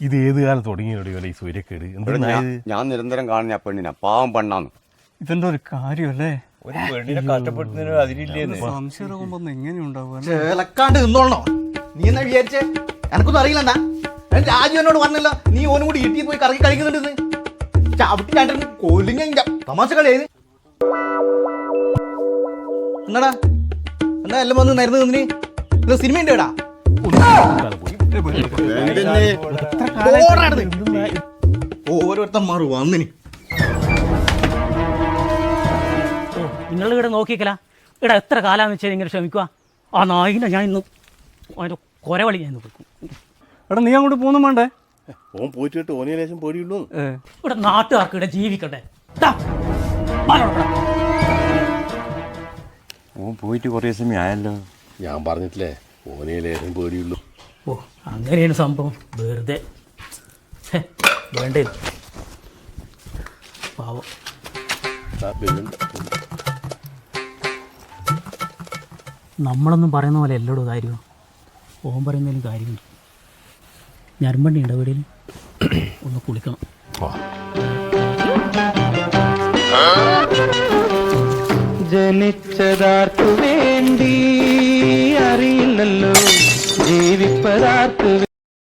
ഇത് ഏത് കാലത്ത് തുടങ്ങിയ ഈ സൂര്യക്കേട് ഞാൻ നിരന്തരം കാണുന്ന പെണ്ണിനാ പാവം പെണ്ണാന്ന്. ഇതെന്താ ഒരു കാര്യമല്ലേ? ഒരു പെണ്ണിനെ കഷ്ടപ്പെടുന്നതിന് അതിലില്ലേന്ന് സംശയം എങ്ങനെയുണ്ടാവുക? ചേലക്കാണ്ട് നിന്നോളണോ? നീ എന്നാ വിചാരിച്ചേ? എനക്കൊന്നും അറിയില്ലണ്ടാ. രാജു എന്നോട് പറഞ്ഞല്ലോ നീ ഓനും കൂടി ഇട്ടി പോയി കറക്കി കഴിക്കുന്നുണ്ടെന്ന്. ചവിട്ടി രണ്ടും കൊല്ലിങ്ങ തമാശ കളിയായത്. എന്നാടാ എന്നാ എല്ലാം വന്ന് നേരത്തെ നിന്നിന് ഇത് സിനിമ ഉണ്ട് എടാ. ഓരോരുത്തന്മാർ വന്നിന്. നിങ്ങൾ ഇവിടെ നോക്കിക്കല ഇവിടെ എത്ര കാലാന്ന് വെച്ചാൽ ഇങ്ങനെ ക്ഷമിക്കുക. ആ നായിനെ ഞാൻ ഇന്ന് അതിൻ്റെ കൊരവളി ഞാൻ ഇന്ന് കൊടുക്കും. എടാ നീ അങ്ങോട്ട് പോകുന്നു വേണ്ടേ? ഓൻ പോയിട്ട് ഓനെ ലേശം പേടിയുള്ളൂ. ഇവിടെ നാട്ടുകാർക്ക് ഇവിടെ ജീവിക്കട്ടെ. ഓൻ പോയിട്ട് കുറേ സമയം ആയല്ലോ. ഞാൻ പറഞ്ഞിട്ടില്ലേ ഓനെ ലേശം പേടിയുള്ളൂ. ഓ അങ്ങനെയാണ് സംഭവം. വെറുതെ വേണ്ടേ പാവം. നമ്മളൊന്നും പറയുന്ന പോലെ എല്ലോടും കാര്യം ഓൻ പറയുന്നതിലും കാര്യമുണ്ട്. ഞരമ്പണ്ണി ഉണ്ടോ വീടിൽ? ഒന്ന് കുളിക്കണം. ജനിച്ചതാർക്കു വേണ്ടി അറിയില്ലല്ലോ ജീവിപ്പതാർക്കു